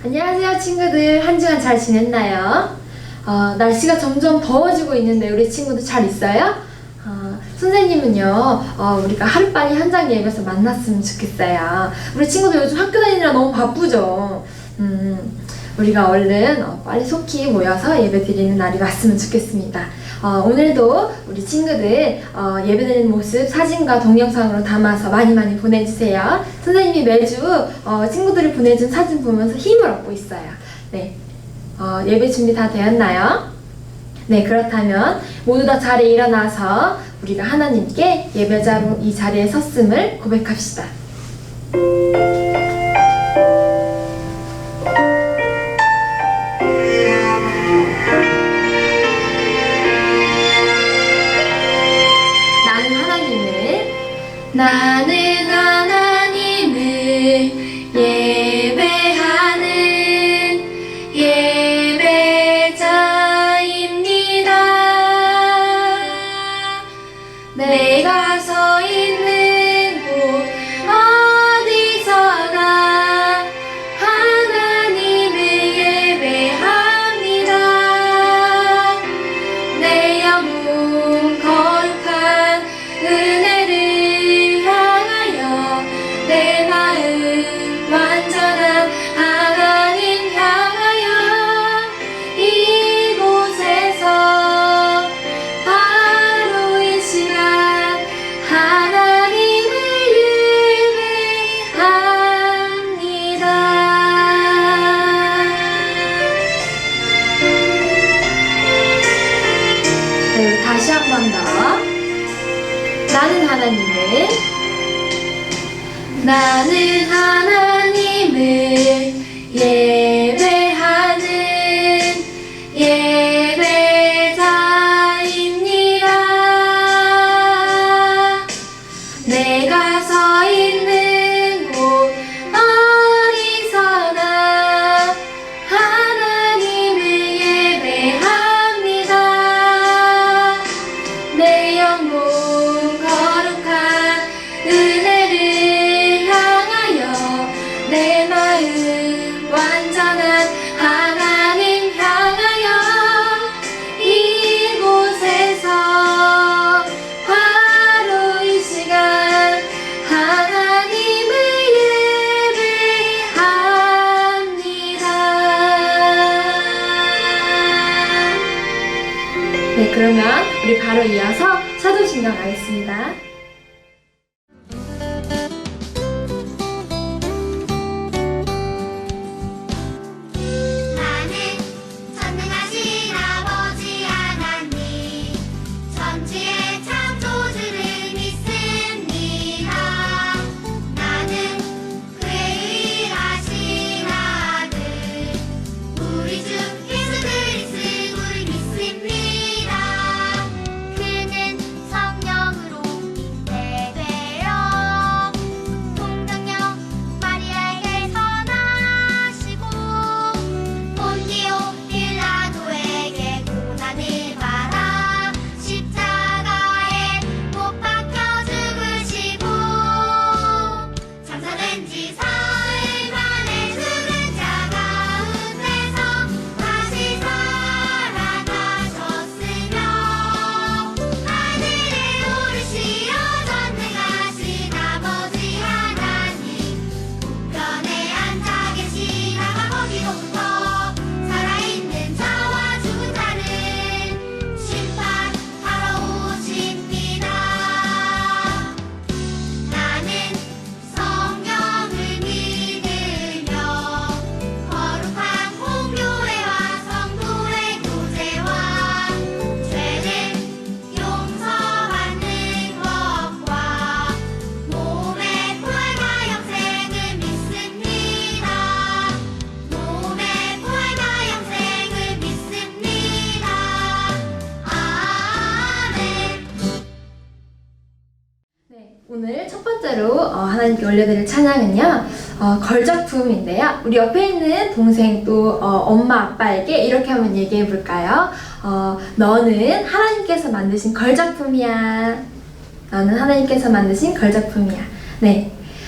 안녕하세요 친구들. 한 주간 잘 지냈나요? 날씨가 점점 더워지고 있는데 우리 친구들 잘 있어요? 선생님은요 우리가 하루빨리 현장 예배에서 만났으면 좋겠어요. 우리 친구들 요즘 학교 다니느라 너무 바쁘죠? 우리가 얼른 빨리 속히 모여서 예배 드리는 날이 왔으면 좋겠습니다. 오늘도 우리 친구들 예배 드리는 모습 사진과 동영상으로 담아서 많이 보내주세요. 선생님이 매주 친구들이 보내준 사진 보면서 힘을 얻고 있어요. 네, 예배 준비 다 되었나요? 네, 그렇다면 모두 다 자리에 일어나서 우리가 하나님께 예배자로 이 자리에 섰음을 고백합시다. 나는 하나님을 예배하는 예배자입니다. 내가 서 있는 곳 어디서나 하나님을 예배합니다. 내 영혼 거룩한 은혜를 내 마음 완전한 하나님 향하여 이곳에서 바로 이 시간 하나님을 예배합니다. 네, 다시 한 번 더. 나는 하나님을 예배하는 예배자입니다. 내가 서 있는 곳 어디서나 하나님을 예배합니다. 내 영혼 거룩한 은혜를 내 마음 완전한 하나님 향하여 이곳에서 바로 이 시간 하나님을 예배합니다. 네, 그러면 우리 바로 이어서 사도신경 가겠습니다. 오늘 첫 번째로 하나님께 올려드릴 찬양은요 걸작품인데요. 우리 옆에 있는 동생 또 엄마 아빠에게 이렇게 한번 얘기해 볼까요? 너는 하나님께서 만드신 걸작품이야. 너는 하나님께서 만드신 걸작품이야. 네,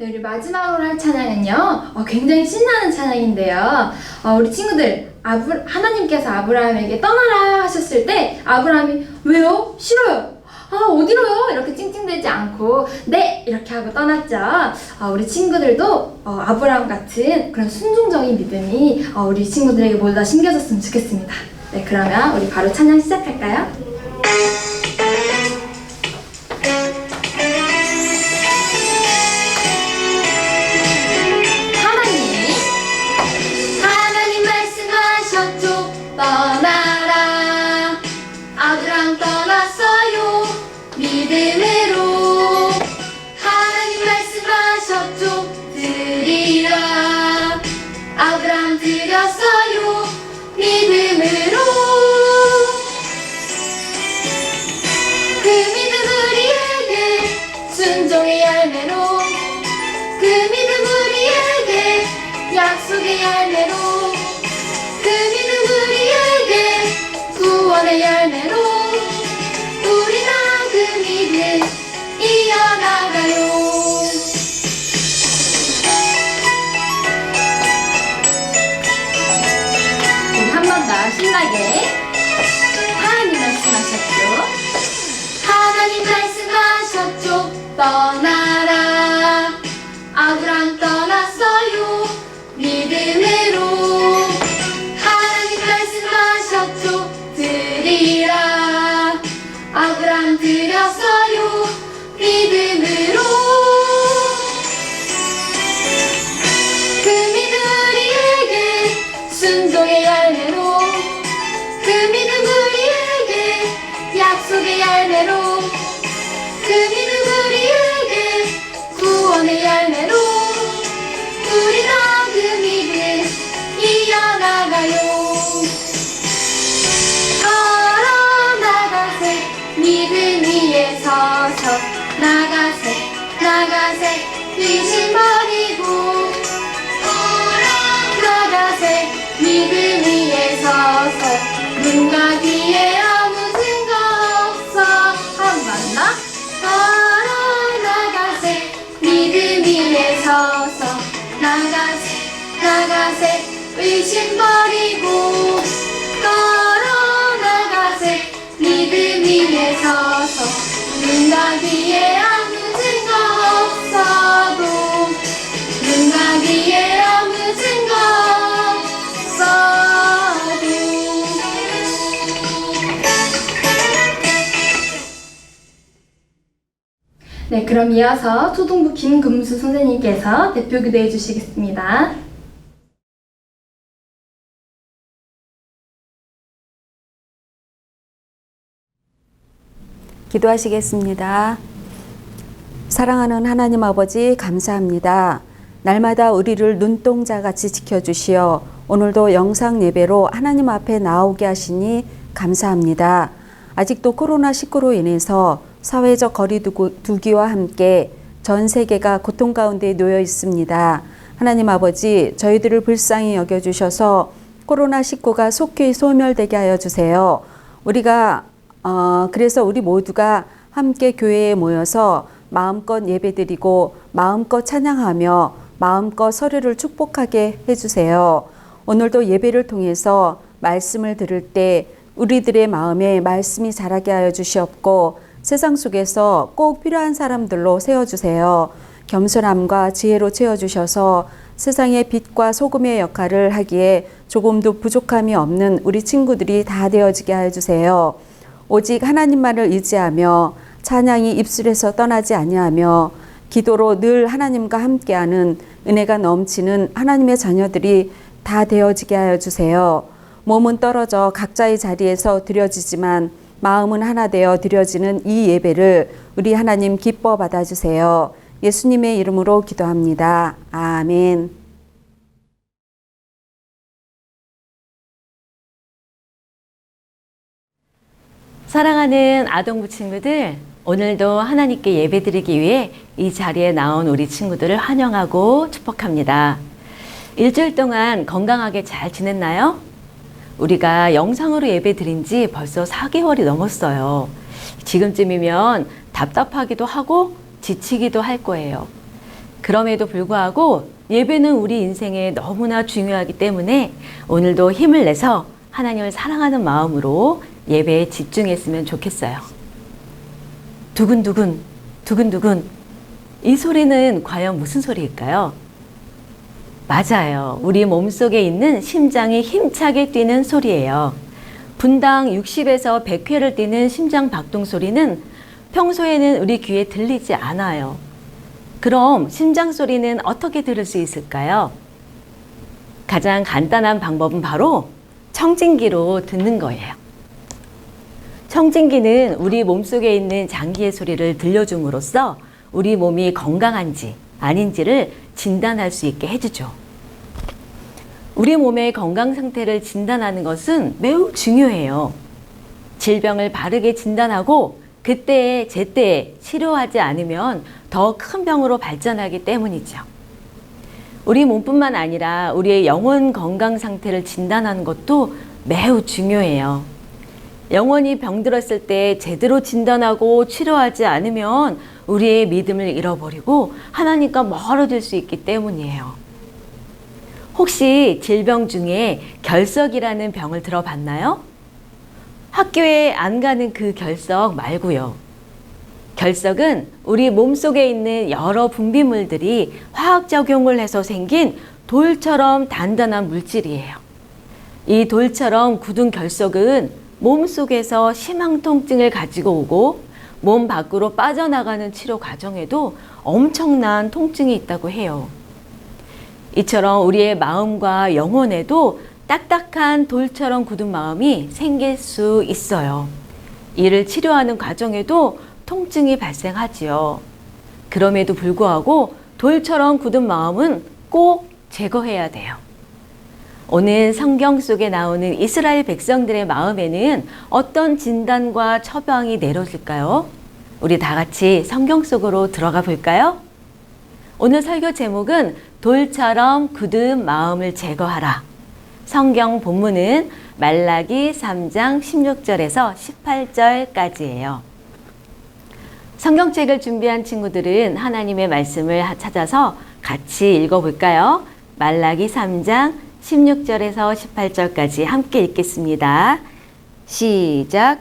네, 우리 마지막으로 할 찬양은요. 굉장히 신나는 찬양인데요. 우리 친구들, 하나님께서 아브라함에게 떠나라 하셨을 때 아브라함이 왜요? 싫어요. 어디로요? 이렇게 찡찡대지 않고 네! 이렇게 하고 떠났죠. 우리 친구들도 아브라함 같은 그런 순종적인 믿음이 우리 친구들에게 모두 다 심겨졌으면 좋겠습니다. 네, 그러면 우리 바로 찬양 시작할까요? 하나님 말씀하셨죠. 떠나라. 아브람 떠났어요. 믿음으로. 하나님 말씀하셨죠. 드리라. 아브람 드렸어요. 믿음으로. 그 믿음 우리에게 순종의 열매로. 그 믿음 우리에게 약속의 열매로. 그 믿음 우리에게 구원의 열매로. 우리 다 그 믿음 이어나가요. 우리 한 번 더 신나게. 하나님 말씀하셨죠. 하나님 말씀하셨죠. 떠나라. 아브람 떠났어요. 믿음으로. 하나님 말씀하셨죠. 드리라. 아브람 드렸어요. 믿음으로. 그 믿음 우리에게 순종의 열매로. 그 믿음 우리에게 약속의 열매로. 그 믿음 우리에게 구원의 열매로. 우리 다 그 믿음 이어나가요. 걸어나가세. 믿음 위에 서서 나가세. 나가세. 의심 버리고. 걸어나가세. 믿음 위에 서서 눈과 귀에 아무 증거 없어. 한번 더. 걸어나가세. 믿음 위에 서서 나가세. 나가세. 의심 버리고. 걸어나가세. 믿음 위에 서서 눈과 귀에 아무 증거 없어도. 눈과 귀에 아무 증거 없어도. 네, 그럼 이어서 초등부 김금수 선생님께서 대표 기도해 주시겠습니다. 기도하시겠습니다. 사랑하는 하나님 아버지 감사합니다. 날마다 우리를 눈동자같이 지켜주시어 오늘도 영상 예배로 하나님 앞에 나오게 하시니 감사합니다. 아직도 코로나19로 인해서 사회적 거리두기와 함께 전 세계가 고통 가운데 놓여 있습니다. 하나님 아버지, 저희들을 불쌍히 여겨주셔서 코로나19가 속히 소멸되게 하여 주세요. 그래서 우리 모두가 함께 교회에 모여서 마음껏 예배드리고 마음껏 찬양하며 마음껏 서로를 축복하게 해주세요. 오늘도 예배를 통해서 말씀을 들을 때 우리들의 마음에 말씀이 자라게 하여 주시옵고 세상 속에서 꼭 필요한 사람들로 세워주세요. 겸손함과 지혜로 채워주셔서 세상의 빛과 소금의 역할을 하기에 조금도 부족함이 없는 우리 친구들이 다 되어지게 하여 주세요. 오직 하나님만을 의지하며 찬양이 입술에서 떠나지 아니하며 기도로 늘 하나님과 함께하는 은혜가 넘치는 하나님의 자녀들이 다 되어지게 하여 주세요. 몸은 떨어져 각자의 자리에서 드려지지만 마음은 하나 되어 드려지는 이 예배를 우리 하나님 기뻐 받아주세요. 예수님의 이름으로 기도합니다. 아멘. 사랑하는 아동부 친구들, 오늘도 하나님께 예배드리기 위해 이 자리에 나온 우리 친구들을 환영하고 축복합니다. 일주일 동안 건강하게 잘 지냈나요? 우리가 영상으로 예배드린 지 벌써 4개월이 넘었어요. 지금쯤이면 답답하기도 하고 지치기도 할 거예요. 그럼에도 불구하고 예배는 우리 인생에 너무나 중요하기 때문에 오늘도 힘을 내서 하나님을 사랑하는 마음으로 예배에 집중했으면 좋겠어요. 두근두근, 두근두근. 이 소리는 과연 무슨 소리일까요? 맞아요. 우리 몸속에 있는 심장이 힘차게 뛰는 소리예요. 분당 60에서 100회를 뛰는 심장 박동 소리는 평소에는 우리 귀에 들리지 않아요. 그럼 심장 소리는 어떻게 들을 수 있을까요? 가장 간단한 방법은 바로 청진기로 듣는 거예요. 청진기는 우리 몸속에 있는 장기의 소리를 들려줌으로써 우리 몸이 건강한지 아닌지를 진단할 수 있게 해주죠. 우리 몸의 건강 상태를 진단하는 것은 매우 중요해요. 질병을 바르게 진단하고 그때에 제때에 치료하지 않으면 더 큰 병으로 발전하기 때문이죠. 우리 몸뿐만 아니라 우리의 영혼 건강 상태를 진단하는 것도 매우 중요해요. 영혼이 병들었을 때 제대로 진단하고 치료하지 않으면 우리의 믿음을 잃어버리고 하나님과 멀어질 수 있기 때문이에요. 혹시 질병 중에 결석이라는 병을 들어봤나요? 학교에 안 가는 그 결석 말고요. 결석은 우리 몸속에 있는 여러 분비물들이 화학작용을 해서 생긴 돌처럼 단단한 물질이에요. 이 돌처럼 굳은 결석은 몸속에서 심한 통증을 가지고 오고 몸 밖으로 빠져나가는 치료 과정에도 엄청난 통증이 있다고 해요. 이처럼 우리의 마음과 영혼에도 딱딱한 돌처럼 굳은 마음이 생길 수 있어요. 이를 치료하는 과정에도 통증이 발생하지요. 그럼에도 불구하고 돌처럼 굳은 마음은 꼭 제거해야 돼요. 오늘 성경 속에 나오는 이스라엘 백성들의 마음에는 어떤 진단과 처방이 내려질까요? 우리 다 같이 성경 속으로 들어가 볼까요? 오늘 설교 제목은 돌처럼 굳은 마음을 제거하라. 성경 본문은 말라기 3장 16절에서 18절까지예요. 성경책을 준비한 친구들은 하나님의 말씀을 찾아서 같이 읽어볼까요? 말라기 3장 16절에서 18절까지 함께 읽겠습니다. 시작.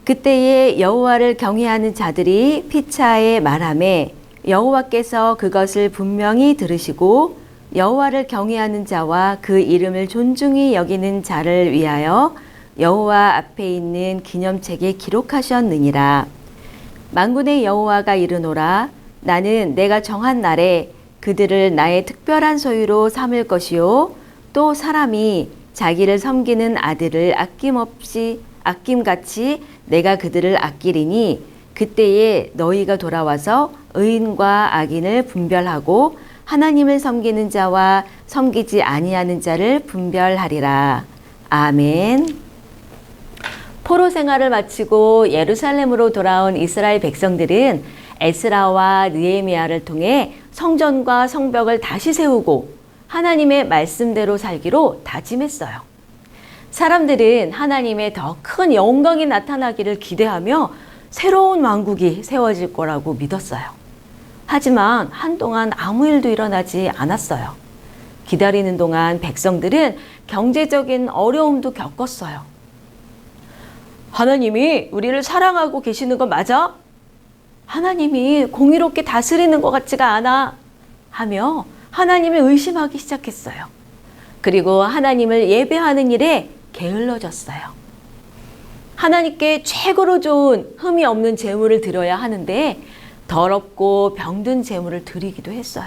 그때에 여호와를 경외하는 자들이 피차에 말하매 여호와께서 그것을 분명히 들으시고 여호와를 경외하는 자와 그 이름을 존중히 여기는 자를 위하여 여호와 앞에 있는 기념책에 기록하셨느니라. 만군의 여호와가 이르노라. 나는 내가 정한 날에 그들을 나의 특별한 소유로 삼을 것이요 또 사람이 자기를 섬기는 아들을 아낌같이 내가 그들을 아끼리니 그때에 너희가 돌아와서 의인과 악인을 분별하고 하나님을 섬기는 자와 섬기지 아니하는 자를 분별하리라. 아멘. 포로 생활을 마치고 예루살렘으로 돌아온 이스라엘 백성들은 에스라와 느헤미야를 통해 성전과 성벽을 다시 세우고 하나님의 말씀대로 살기로 다짐했어요. 사람들은 하나님의 더 큰 영광이 나타나기를 기대하며 새로운 왕국이 세워질 거라고 믿었어요. 하지만 한동안 아무 일도 일어나지 않았어요. 기다리는 동안 백성들은 경제적인 어려움도 겪었어요. 하나님이 우리를 사랑하고 계시는 거 맞아? 하나님이 공의롭게 다스리는 것 같지가 않아 하며 하나님을 의심하기 시작했어요. 그리고 하나님을 예배하는 일에 게을러졌어요. 하나님께 최고로 좋은 흠이 없는 제물을 드려야 하는데 더럽고 병든 제물을 드리기도 했어요.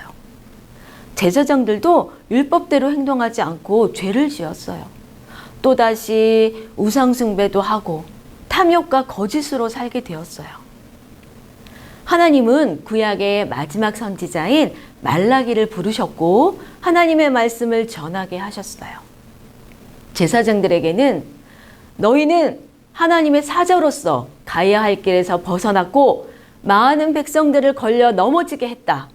제사장들도 율법대로 행동하지 않고 죄를 지었어요. 또다시 우상숭배도 하고 탐욕과 거짓으로 살게 되었어요. 하나님은 구약의 마지막 선지자인 말라기를 부르셨고 하나님의 말씀을 전하게 하셨어요. 제사장들에게는 너희는 하나님의 사자로서 가야 할 길에서 벗어났고 많은 백성들을 걸려 넘어지게 했다.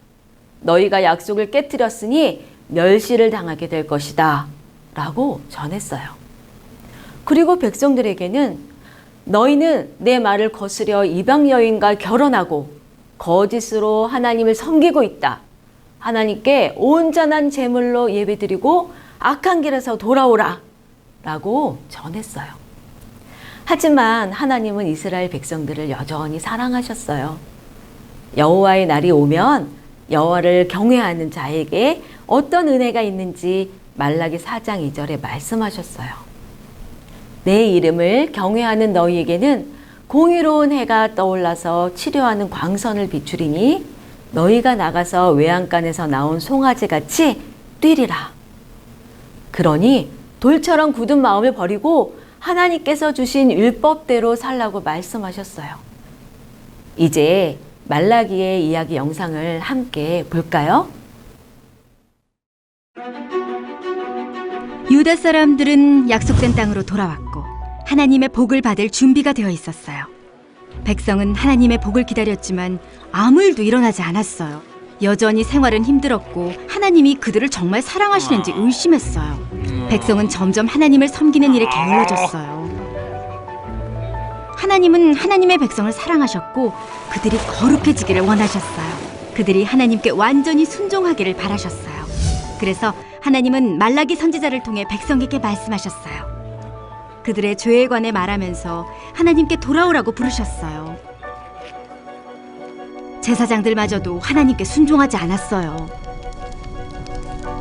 너희가 약속을 깨뜨렸으니 멸시를 당하게 될 것이다. 라고 전했어요. 그리고 백성들에게는 너희는 내 말을 거스려 이방 여인과 결혼하고 거짓으로 하나님을 섬기고 있다. 하나님께 온전한 제물로 예배드리고 악한 길에서 돌아오라 라고 전했어요. 하지만 하나님은 이스라엘 백성들을 여전히 사랑하셨어요. 여호와의 날이 오면 여호와를 경외하는 자에게 어떤 은혜가 있는지 말라기 4장 2절에 말씀하셨어요. 내 이름을 경외하는 너희에게는 공의로운 해가 떠올라서 치료하는 광선을 비추리니 너희가 나가서 외양간에서 나온 송아지같이 뛰리라. 그러니 돌처럼 굳은 마음을 버리고 하나님께서 주신 율법대로 살라고 말씀하셨어요. 이제 말라기의 이야기 영상을 함께 볼까요? 유다 사람들은 약속된 땅으로 돌아왔고 하나님의 복을 받을 준비가 되어 있었어요. 백성은 하나님의 복을 기다렸지만 아무 일도 일어나지 않았어요. 여전히 생활은 힘들었고 하나님이 그들을 정말 사랑하시는지 의심했어요. 백성은 점점 하나님을 섬기는 일에 게을러졌어요. 하나님은 하나님의 백성을 사랑하셨고 그들이 거룩해지기를 원하셨어요. 그들이 하나님께 완전히 순종하기를 바라셨어요. 그래서 하나님은 말라기 선지자를 통해 백성에게 말씀하셨어요. 그들의 죄에 관해 말하면서 하나님께 돌아오라고 부르셨어요. 제사장들마저도 하나님께 순종하지 않았어요.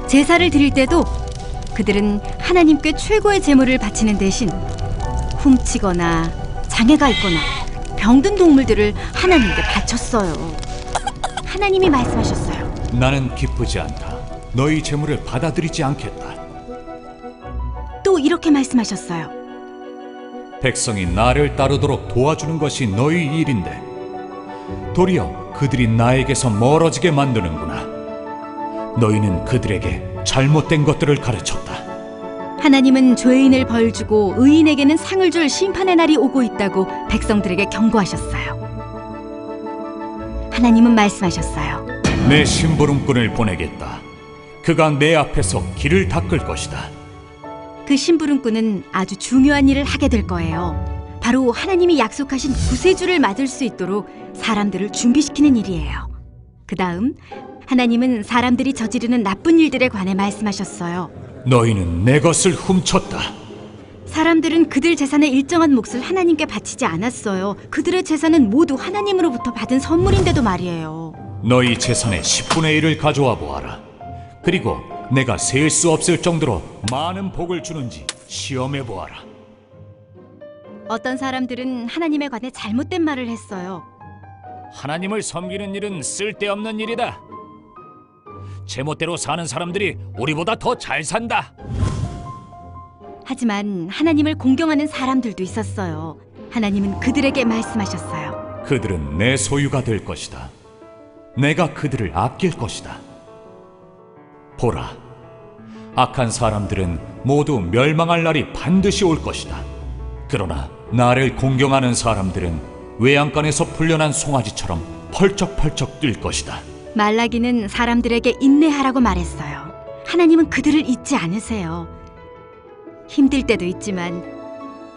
제사를 드릴 때도 그들은 하나님께 최고의 제물을 바치는 대신 훔치거나 장애가 있거나 병든 동물들을 하나님께 바쳤어요. 하나님이 말씀하셨어요. 나는 기쁘지 않다. 너희 제물을 받아들이지 않겠다. 또 이렇게 말씀하셨어요. 백성이 나를 따르도록 도와주는 것이 너희 일인데 도리어 그들이 나에게서 멀어지게 만드는구나. 너희는 그들에게 잘못된 것들을 가르쳤다. 하나님은 죄인을 벌주고 의인에게는 상을 줄 심판의 날이 오고 있다고 백성들에게 경고하셨어요. 하나님은 말씀하셨어요. 내 심부름꾼을 보내겠다. 그가 내 앞에서 길을 닦을 것이다. 그 심부름꾼은 아주 중요한 일을 하게 될 거예요. 바로 하나님이 약속하신 구세주를 맞을 수 있도록 사람들을 준비시키는 일이에요. 그 다음 하나님은 사람들이 저지르는 나쁜 일들에 관해 말씀하셨어요. 너희는 내 것을 훔쳤다. 사람들은 그들 재산의 일정한 몫을 하나님께 바치지 않았어요. 그들의 재산은 모두 하나님으로부터 받은 선물인데도 말이에요. 너희 재산의 10분의 1을 가져와 보아라. 그리고 내가 셀 수 없을 정도로 많은 복을 주는지 시험해 보아라. 어떤 사람들은 하나님에 관해 잘못된 말을 했어요. 하나님을 섬기는 일은 쓸데없는 일이다. 제멋대로 사는 사람들이 우리보다 더 잘 산다. 하지만 하나님을 공경하는 사람들도 있었어요. 하나님은 그들에게 말씀하셨어요. 그들은 내 소유가 될 것이다. 내가 그들을 아낄 것이다. 보라, 악한 사람들은 모두 멸망할 날이 반드시 올 것이다. 그러나 나를 공경하는 사람들은 외양간에서 풀려난 송아지처럼 펄쩍펄쩍 뛸 것이다. 말라기는 사람들에게 인내하라고 말했어요. 하나님은 그들을 잊지 않으세요. 힘들 때도 있지만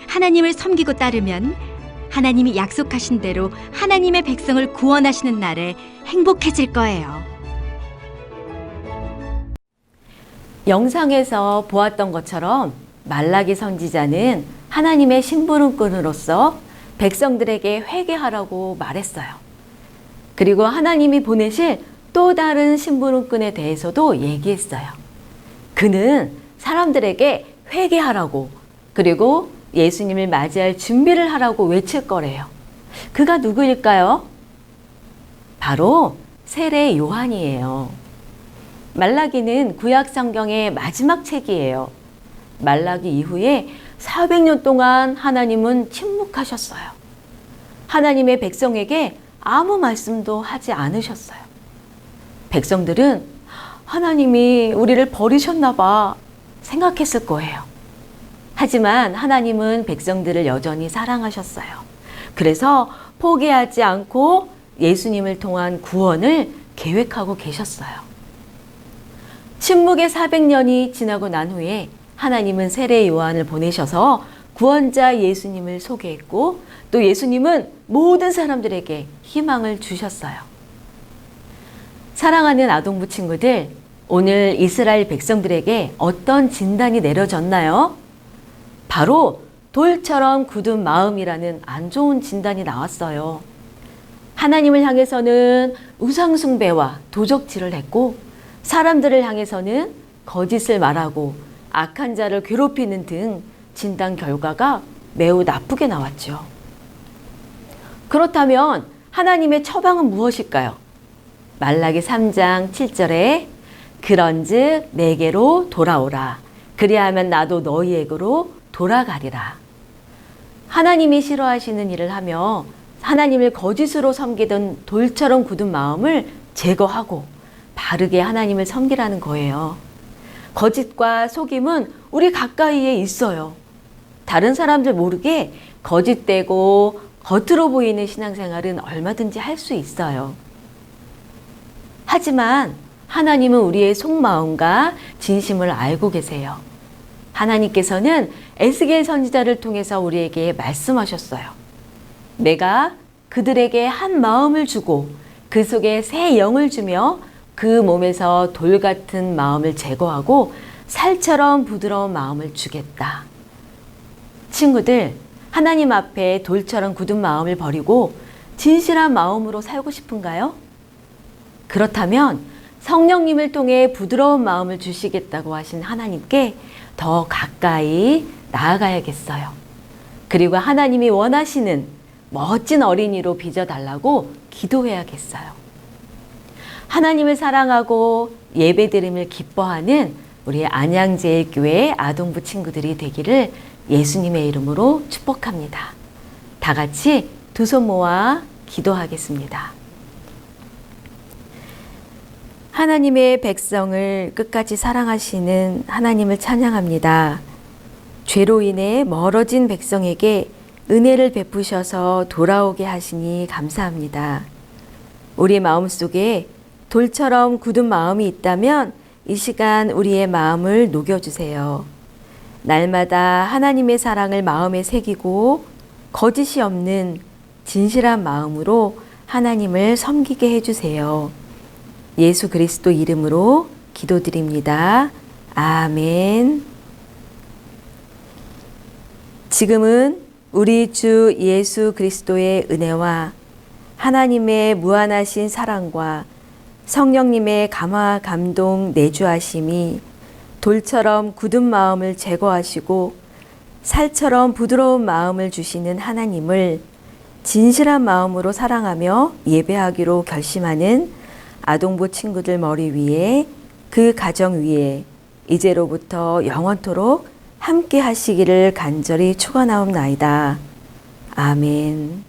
하나님을 섬기고 따르면 하나님이 약속하신 대로 하나님의 백성을 구원하시는 날에 행복해질 거예요. 영상에서 보았던 것처럼 말라기 선지자는 하나님의 심부름꾼으로서 백성들에게 회개하라고 말했어요. 그리고 하나님이 보내실 또 다른 심부름꾼에 대해서도 얘기했어요. 그는 사람들에게 회개하라고 그리고 예수님을 맞이할 준비를 하라고 외칠 거래요. 그가 누구일까요? 바로 세례 요한이에요. 말라기는 구약 성경의 마지막 책이에요. 말라기 이후에 400년 동안 하나님은 침묵하셨어요. 하나님의 백성에게 아무 말씀도 하지 않으셨어요. 백성들은 하나님이 우리를 버리셨나 봐 생각했을 거예요. 하지만 하나님은 백성들을 여전히 사랑하셨어요. 그래서 포기하지 않고 예수님을 통한 구원을 계획하고 계셨어요. 침묵의 400년이 지나고 난 후에 하나님은 세례 요한을 보내셔서 구원자 예수님을 소개했고 또 예수님은 모든 사람들에게 희망을 주셨어요. 사랑하는 아동부 친구들, 오늘 이스라엘 백성들에게 어떤 진단이 내려졌나요? 바로 돌처럼 굳은 마음이라는 안 좋은 진단이 나왔어요. 하나님을 향해서는 우상숭배와 도적질을 했고, 사람들을 향해서는 거짓을 말하고 악한 자를 괴롭히는 등 진단 결과가 매우 나쁘게 나왔죠. 그렇다면 하나님의 처방은 무엇일까요? 말라기 3장 7절에 그런즉 내게로 돌아오라. 그리하면 나도 너희에게로 돌아가리라. 하나님이 싫어하시는 일을 하며 하나님을 거짓으로 섬기던 돌처럼 굳은 마음을 제거하고 바르게 하나님을 섬기라는 거예요. 거짓과 속임은 우리 가까이에 있어요. 다른 사람들 모르게 거짓되고 겉으로 보이는 신앙생활은 얼마든지 할 수 있어요. 하지만 하나님은 우리의 속마음과 진심을 알고 계세요. 하나님께서는 에스겔 선지자를 통해서 우리에게 말씀하셨어요. 내가 그들에게 한 마음을 주고 그 속에 새 영을 주며 그 몸에서 돌 같은 마음을 제거하고 살처럼 부드러운 마음을 주겠다. 친구들, 하나님 앞에 돌처럼 굳은 마음을 버리고 진실한 마음으로 살고 싶은가요? 그렇다면 성령님을 통해 부드러운 마음을 주시겠다고 하신 하나님께 더 가까이 나아가야겠어요. 그리고 하나님이 원하시는 멋진 어린이로 빚어달라고 기도해야겠어요. 하나님을 사랑하고 예배드림을 기뻐하는 우리 안양제일교회 아동부 친구들이 되기를 예수님의 이름으로 축복합니다. 다 같이 두 손 모아 기도하겠습니다. 하나님의 백성을 끝까지 사랑하시는 하나님을 찬양합니다. 죄로 인해 멀어진 백성에게 은혜를 베푸셔서 돌아오게 하시니 감사합니다. 우리 마음속에 돌처럼 굳은 마음이 있다면 이 시간 우리의 마음을 녹여주세요. 날마다 하나님의 사랑을 마음에 새기고 거짓이 없는 진실한 마음으로 하나님을 섬기게 해주세요. 예수 그리스도 이름으로 기도드립니다. 아멘. 지금은 우리 주 예수 그리스도의 은혜와 하나님의 무한하신 사랑과 성령님의 감화 감동 내주하심이 돌처럼 굳은 마음을 제거하시고 살처럼 부드러운 마음을 주시는 하나님을 진실한 마음으로 사랑하며 예배하기로 결심하는 아동부 친구들 머리 위에 그 가정 위에 이제로부터 영원토록 함께 하시기를 간절히 축원하옵나이다. 아멘.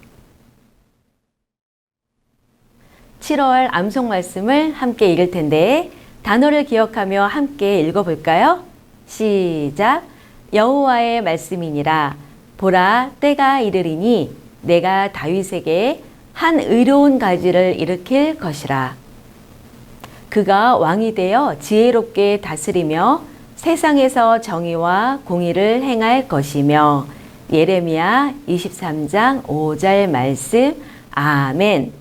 7월 암송 말씀을 함께 읽을 텐데 단어를 기억하며 함께 읽어볼까요? 시작. 여호와의 말씀이니라. 보라, 때가 이르리니 내가 다윗에게 한 의로운 가지를 일으킬 것이라. 그가 왕이 되어 지혜롭게 다스리며 세상에서 정의와 공의를 행할 것이며. 예레미야 23장 5절 말씀. 아멘.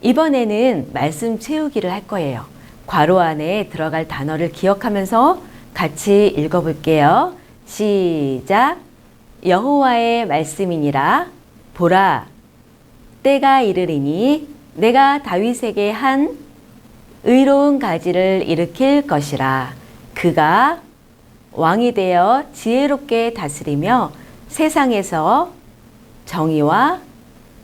이번에는 말씀 채우기를 할 거예요. 괄호 안에 들어갈 단어를 기억하면서 같이 읽어볼게요. 시작. 여호와의 말씀이니라. 보라, 때가 이르리니 내가 다윗에게 한 의로운 가지를 일으킬 것이라. 그가 왕이 되어 지혜롭게 다스리며 세상에서 정의와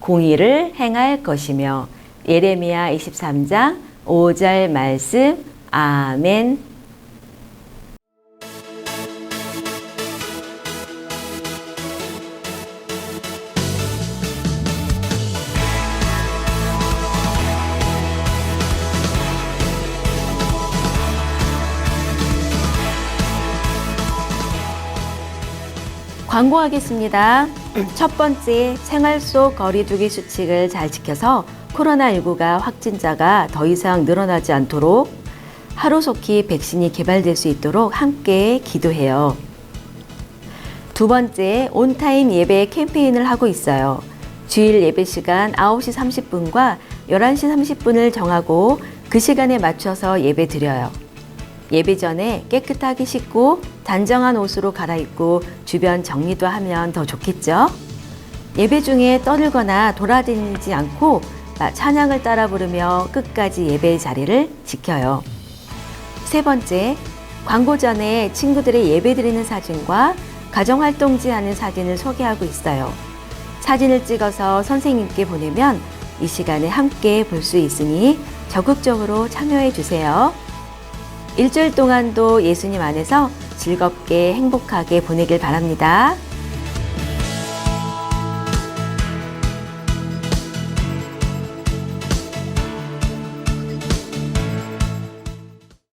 공의를 행할 것이며. 예레미야 23장 5절 말씀. 아멘. 광고하겠습니다. 첫 번째, 생활 속 거리두기 수칙을 잘 지켜서 코로나19가 확진자가 더 이상 늘어나지 않도록 하루속히 백신이 개발될 수 있도록 함께 기도해요. 두 번째, 온타임 예배 캠페인을 하고 있어요. 주일 예배 시간 9시 30분과 11시 30분을 정하고 그 시간에 맞춰서 예배 드려요. 예배 전에 깨끗하게 씻고 단정한 옷으로 갈아입고 주변 정리도 하면 더 좋겠죠? 예배 중에 떠들거나 돌아다니지 않고 찬양을 따라 부르며 끝까지 예배의 자리를 지켜요. 세 번째, 광고 전에 친구들의 예배 드리는 사진과 가정활동지 하는 사진을 소개하고 있어요. 사진을 찍어서 선생님께 보내면 이 시간에 함께 볼 수 있으니 적극적으로 참여해 주세요. 일주일 동안도 예수님 안에서 즐겁게 행복하게 보내길 바랍니다.